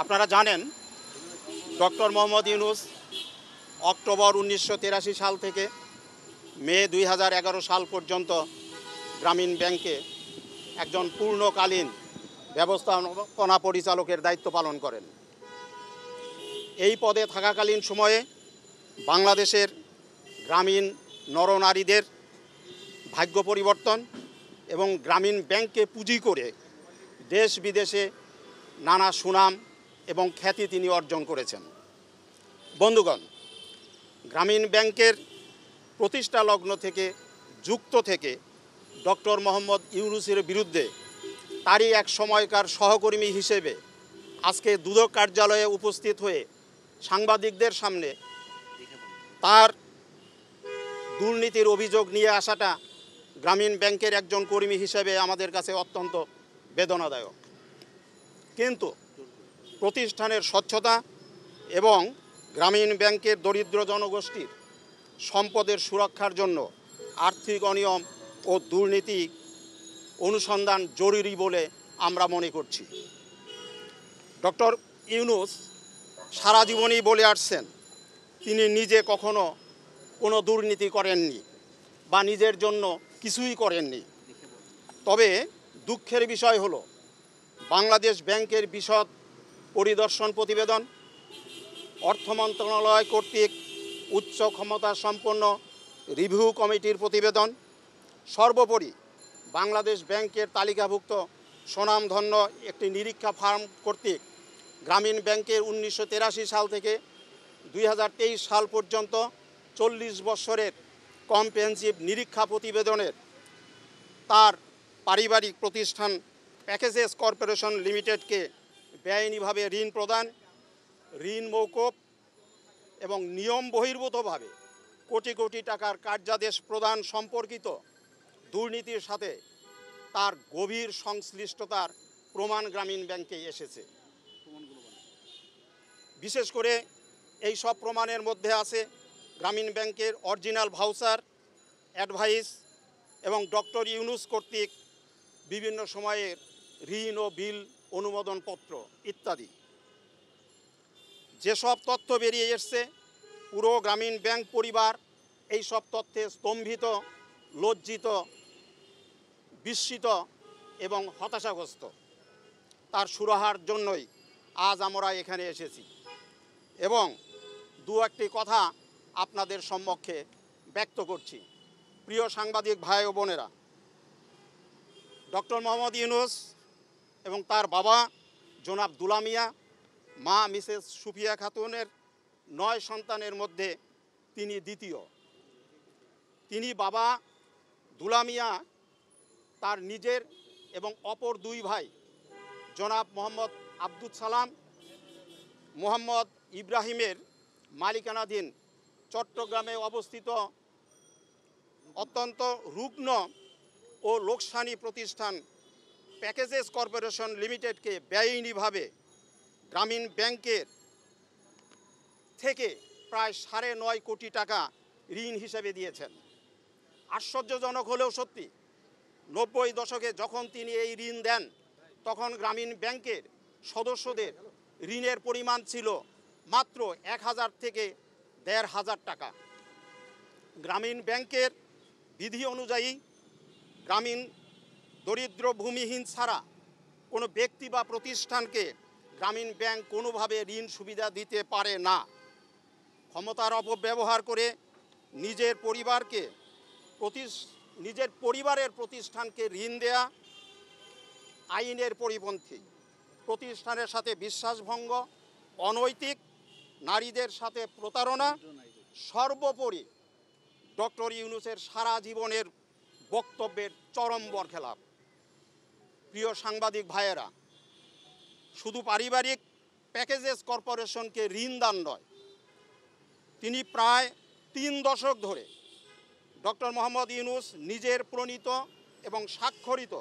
আপনারা জানেন doctor Mohammad Yunus October ১৯৮৩ সাল থেকে মে ২০১১ সাল পর্যন্ত গ্রামীণ ব্যাংকে একজন পূর্ণকালীন ব্যবস্থাপনা পরিচালকের দায়িত্ব পালন করেন। এই পদে থাকাকালীন সময়ে বাংলাদেশের গ্রামীণ নরনারীদের ভাগ্য পরিবর্তন এবং গ্রামীণ ব্যাংককে পুঁজি করে দেশ বিদেশে নানা সুনাম এবং খ্যাতি তিনি অর্জন করেছেন। বন্ধুগণ, গ্রামীণ ব্যাংকের প্রতিষ্ঠা লগ্ন থেকে যুক্ত থেকে ডক্টর মোহাম্মদ ইউনূসের বিরুদ্ধে তারই এক সময়কার সহকর্মী হিসেবে আজকে দুদক কার্যালয়ে উপস্থিত হয়ে সাংবাদিকদের সামনে তার দুর্নীতির অভিযোগ নিয়ে আসাটা গ্রামীণ ব্যাংকের একজন কর্মী হিসেবে আমাদের কাছে অত্যন্ত বেদনাদায়ক। কিন্তু প্রতিষ্ঠানের স্বচ্ছতা এবং গ্রামীণ ব্যাংকের দরিদ্র জনগোষ্ঠীর সম্পদের সুরক্ষার জন্য আর্থিক অনিয়ম ও দুর্নীতি অনুসন্ধান জরুরি বলে আমরা মনে করছি। ডক্টর ইউনূস সারা জীবনই বলে আসছেন তিনি নিজে কখনো কোনো দুর্নীতি করেননি বা নিজের জন্য কিছুই করেননি। তবে দুঃখের বিষয় হলো বাংলাদেশ ব্যাংকের বিশদ পরিদর্শন প্রতিবেদন, অর্থ মন্ত্রণালয় কর্তৃক উচ্চ ক্ষমতা সম্পন্ন রিভিউ কমিটির প্রতিবেদন, সর্বোপরি বাংলাদেশ ব্যাংকের তালিকাভুক্ত স্বনামধন্য একটি নিরীক্ষা ফার্ম কর্তৃক গ্রামীণ ব্যাংকের ১৯৮৩ সাল থেকে ২০২৩ সাল পর্যন্ত ৪০ বছরের কম্প্রিহেনসিভ নিরীক্ষা প্রতিবেদনের তার পারিবারিক প্রতিষ্ঠান প্যাকেজেস কর্পোরেশন লিমিটেডকে বেআইনিভাবে ঋণ প্রদান, ঋণ মৌকুফ এবং নিয়ম বহির্ভূতভাবে কোটি কোটি টাকার কার্যাদেশ প্রদান সম্পর্কিত দুর্নীতির সাথে তার গভীর সংশ্লিষ্টতার প্রমাণ গ্রামীণ ব্যাংকে এসেছে। বিশেষ করে এই সব প্রমাণের মধ্যে আছে গ্রামীণ ব্যাংকের অরিজিনাল ভাউচার, অ্যাডভাইস এবং ডক্টর ইউনূস কর্তৃক বিভিন্ন সময়ের ঋণ ও বিল অনুমোদনপত্র ইত্যাদি। যেসব তথ্য বেরিয়ে এসছে পুরো গ্রামীণ ব্যাংক পরিবার এই সব তথ্যে স্তম্ভিত, লজ্জিত, বিস্মিত এবং হতাশাগ্রস্ত। তার সুরাহার জন্যই আজ আমরা এখানে এসেছি এবং দু একটি কথা আপনাদের সম্মুখে ব্যক্ত করছি। প্রিয় সাংবাদিক ভাই ও বোনেরা, ডক্টর মোহাম্মদ ইউনূস এবং তার বাবা জনাব দুলা মিয়া, মা মিসেস সুফিয়া খাতুনের 9 সন্তানের মধ্যে তিনি দ্বিতীয়। তিনি বাবা দুলা মিয়া তার নিজের এবং অপর 2 ভাই জনাব মোহাম্মদ আব্দুল সালাম, মোহাম্মদ ইব্রাহিমের মালিকানাধীন চট্টগ্রামে অবস্থিত অত্যন্ত রুগ্ন ও লোকসানি প্রতিষ্ঠান প্যাকেজেস কর্পোরেশন লিমিটেডকে বেআইনিভাবে গ্রামীণ ব্যাংকের থেকে প্রায় 9.5 কোটি টাকা ঋণ হিসেবে দিয়েছেন। আশ্চর্যজনক হলেও সত্যি, 90 দশকে যখন তিনি এই ঋণ দেন তখন গ্রামীণ ব্যাংকের সদস্যদের ঋণের পরিমাণ ছিল মাত্র 1000 থেকে 1500 টাকা। গ্রামীণ ব্যাংকের বিধি অনুযায়ী গ্রামীণ দরিদ্র ভূমিহীন ছাড়া কোনো ব্যক্তি বা প্রতিষ্ঠানকে গ্রামীণ ব্যাংক কোনোভাবে ঋণ সুবিধা দিতে পারে না। ক্ষমতার অপব্যবহার করে নিজের পরিবারের প্রতিষ্ঠানকে ঋণ দেয়া আইনের পরিপন্থী, প্রতিষ্ঠানের সাথে বিশ্বাসভঙ্গ, অনৈতিক, নারীদের সাথে প্রতারণা, সর্বোপরি ডক্টর ইউনূসের সারা জীবনের বক্তব্যের চরম বরখেলাপ। প্রিয় সাংবাদিক ভাইয়েরা, শুধু পারিবারিক প্যাকেজেস কর্পোরেশনকে ঋণ দান নয়, তিনি প্রায় 3 দশক ধরে ডক্টর মোহাম্মদ ইউনূস নিজের প্রণীত এবং স্বাক্ষরিত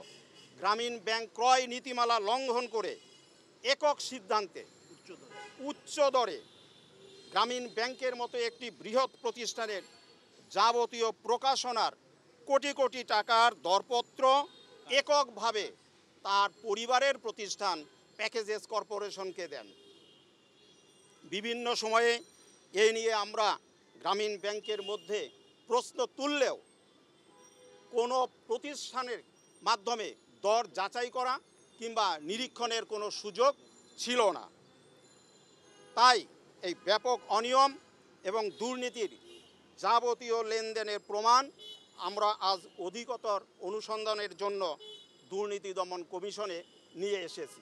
গ্রামীণ ব্যাংক ক্রয় নীতিমালা লঙ্ঘন করে একক সিদ্ধান্তে উচ্চ দরে গ্রামীণ ব্যাংকের মতো একটি বৃহৎ প্রতিষ্ঠানের যাবতীয় প্রকাশনার কোটি কোটি টাকার দরপত্র এককভাবে তার পরিবারের প্রতিষ্ঠান প্যাকেজেস কর্পোরেশনকে দেন। বিভিন্ন সময়ে এই নিয়ে আমরা গ্রামীণ ব্যাংকের মধ্যে প্রশ্ন তুললেও কোনো প্রতিষ্ঠানের মাধ্যমে দর যাচাই করা কিংবা নিরীক্ষণের কোনো সুযোগ ছিল না। তাই এই ব্যাপক অনিয়ম এবং দুর্নীতির যাবতীয় লেনদেনের প্রমাণ আমরা আজ অধিকতর অনুসন্ধানের জন্য দুর্নীতি দমন কমিশনে নিয়ে এসেছি।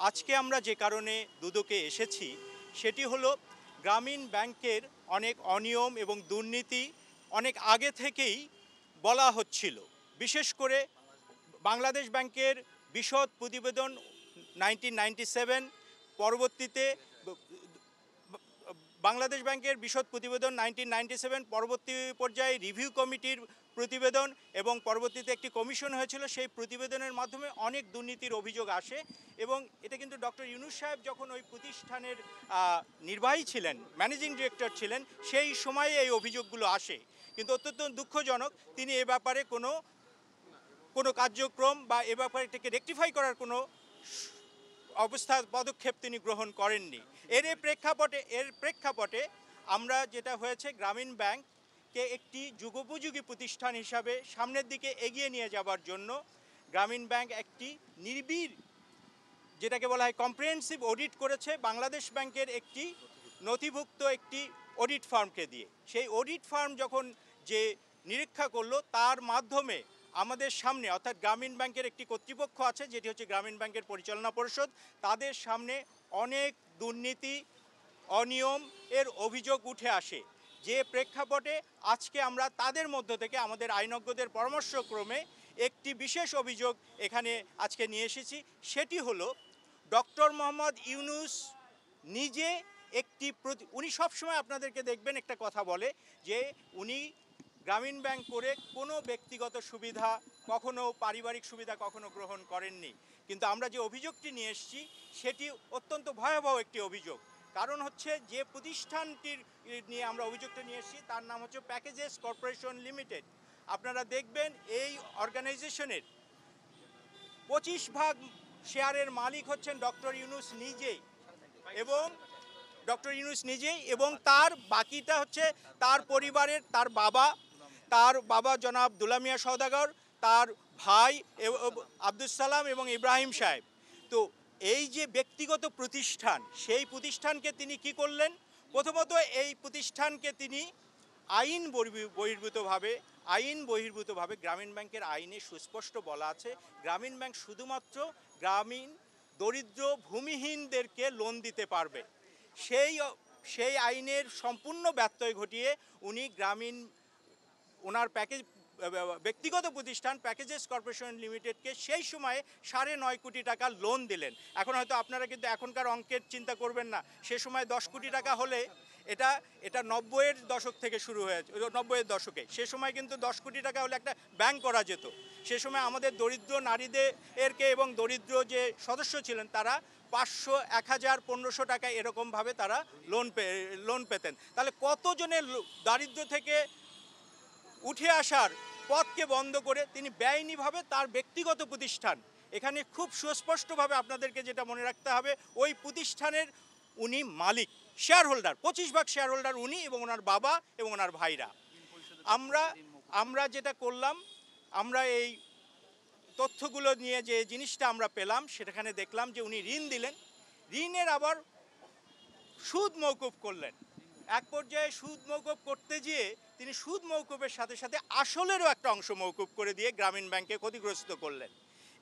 আজকে আমরা যে কারণে দুদকে এসেছি সেটি হলো গ্রামীণ ব্যাংকের অনেক অনিয়ম এবং দুর্নীতি অনেক আগে থেকেই বলা হচ্ছিল। বিশেষ করে বাংলাদেশ ব্যাংকের বিশদ প্রতিবেদন 1997, পরবর্তীতে বাংলাদেশ ব্যাংকের বিশদ প্রতিবেদন 1997, পরবর্তী পর্যায়ে রিভিউ কমিটির প্রতিবেদন এবং পরবর্তীতে একটি কমিশন হয়েছিল। সেই প্রতিবেদনের মাধ্যমে অনেক দুর্নীতির অভিযোগ আসে এবং এটা কিন্তু ডক্টর ইউনূস সাহেব যখন ওই প্রতিষ্ঠানের নির্বাহী ছিলেন, ম্যানেজিং ডিরেক্টর ছিলেন, সেই সময়ে এই অভিযোগগুলো আসে। কিন্তু অত্যন্ত দুঃখজনক তিনি এ ব্যাপারে কোনো কার্যক্রম বা এ ব্যাপারে এটাকে রেকটিফাই করার কোনো পদক্ষেপ তিনি গ্রহণ করেননি। এর প্রেক্ষাপটে আমরা যেটা হয়েছে, গ্রামীণ ব্যাংককে একটি যুগোপযোগী প্রতিষ্ঠান হিসাবে সামনের দিকে এগিয়ে নিয়ে যাবার জন্য গ্রামীণ ব্যাংক একটি নির্বিড়, যেটাকে বলা হয় কম্প্রিহেনসিভ অডিট করেছে বাংলাদেশ ব্যাংকের একটি নথিভুক্ত একটি অডিট ফার্মকে দিয়ে। সেই অডিট ফার্ম যখন যে নিরীক্ষা করলো, তার মাধ্যমে আমাদের সামনে, অর্থাৎ গ্রামীণ ব্যাংকের একটি কর্তৃপক্ষ আছে যেটি হচ্ছে গ্রামীণ ব্যাংকের পরিচালনা পরিষদ, তাদের সামনে অনেক দুর্নীতি অনিয়ম এর অভিযোগ উঠে আসে। যে প্রেক্ষাপটে আজকে আমরা তাদের মধ্য থেকে আমাদের আইনজ্ঞদের পরামর্শক্রমে একটি বিশেষ অভিযোগ এখানে আজকে নিয়ে এসেছি। সেটি হলো ডক্টর মোহাম্মদ ইউনূস নিজে উনি সবসময় আপনাদেরকে দেখবেন একটা কথা বলে যে উনি গ্রামীণ ব্যাংক করে কোনো ব্যক্তিগত সুবিধা, কখনো পারিবারিক সুবিধা কখনো গ্রহণ করেননি। কিন্তু আমরা যে অভিযোগটি নিয়ে এসেছি সেটি অত্যন্ত ভয়াবহ একটি অভিযোগ। কারণ হচ্ছে যে প্রতিষ্ঠানটির নিয়ে আমরা অভিযোগটা নিয়ে এসেছি তার নাম হচ্ছে প্যাকেজেস কর্পোরেশন লিমিটেড। আপনারা দেখবেন এই অর্গানাইজেশনের 25% শেয়ারের মালিক হচ্ছেন ডক্টর ইউনূস নিজেই এবং তার বাকিটা হচ্ছে তার পরিবারের, তার বাবা জনাব দুলা মিয়া সওদাগর, তার ভাই আব্দুস সালাম এবং ইব্রাহিম সাহেব। তো এই যে ব্যক্তিগত প্রতিষ্ঠান, সেই প্রতিষ্ঠানকে তিনি কি করলেন? প্রথমত এই প্রতিষ্ঠানকে তিনি আইন বহির্ভূতভাবে গ্রামীণ ব্যাংকের আইনে সুস্পষ্ট বলা আছে গ্রামীণ ব্যাংক শুধুমাত্র গ্রামীণ দরিদ্র ভূমিহীনদেরকে লোন দিতে পারবে। সেই আইনের সম্পূর্ণ ব্যত্যয় ঘটিয়ে উনি ওনার ব্যক্তিগত প্রতিষ্ঠান প্যাকেজেস কর্পোরেশন লিমিটেডকে সেই সময়ে 9.5 কোটি টাকা লোন দিলেন। এখন হয়তো আপনারা কিন্তু এখনকার অঙ্কের চিন্তা করবেন না, সে সময় 10 কোটি টাকা হলে এটা 90-এর দশক থেকে শুরু হয়েছে, 90-এর দশকে। সে সময় কিন্তু 10 কোটি টাকা হলে একটা ব্যাংক করা যেত। সে সময় আমাদের দরিদ্র নারীদেরকে এবং দরিদ্র যে সদস্য ছিলেন তারা 500, 1000, 1500 টাকা এরকমভাবে তারা লোন পেতেন। তাহলে কতজনের দারিদ্র্য থেকে উঠে আসার পথকে বন্ধ করে তিনি বেআইনিভাবে তার ব্যক্তিগত প্রতিষ্ঠান, এখানে খুব সুস্পষ্টভাবে আপনাদেরকে যেটা মনে রাখতে হবে, ওই প্রতিষ্ঠানের উনি মালিক, শেয়ার হোল্ডার, 25% শেয়ার হোল্ডার উনি এবং ওনার বাবা এবং ওনার ভাইরা। আমরা যেটা করলাম, আমরা এই তথ্যগুলো নিয়ে যে জিনিসটা আমরা পেলাম সেখানে দেখলাম যে উনি ঋণ দিলেন, ঋণের আবার সুদ মওকুফ করলেন। এক পর্যায়ে সুদ মওকুফ করতে গিয়ে তিনি সুদ মওকুফের সাথে সাথে আসলেরও একটা অংশ মওকুফ করে দিয়ে গ্রামীণ ব্যাংকে ক্ষতিগ্রস্ত করলেন।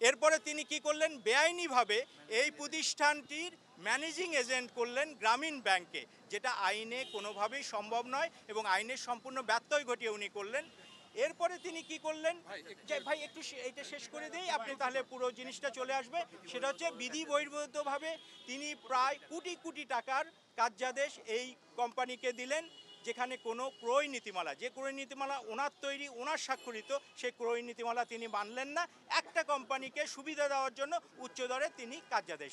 এরপরে তিনি কি করলেন? বেআইনিভাবে এই প্রতিষ্ঠানটির ম্যানেজিং এজেন্ট করলেন গ্রামীণ ব্যাংকে, যেটা আইনে কোনোভাবেই সম্ভব নয় এবং আইনের সম্পূর্ণ ব্যত্যয় ঘটিয়ে উনি করলেন। এরপরে তিনি কি করলেন? ভাই একটু এইটা শেষ করে দেই, আপনি তাহলে পুরো জিনিসটা চলে আসবে। সেটা হচ্ছে বিধি বহির্ভূতভাবে তিনি প্রায় কোটি কোটি টাকার কার্যাদেশ এই কোম্পানিকে দিলেন, যেখানে কোনো ক্রয় নীতিমালা, যে ক্রয় নীতিমালা ওনার তৈরি, ওনার স্বাক্ষরিত, সেই ক্রয় নীতিমালা তিনি মানলেন না। একটা কোম্পানিকে সুবিধা দেওয়ার জন্য উচ্চ দরে তিনি কার্যাদেশ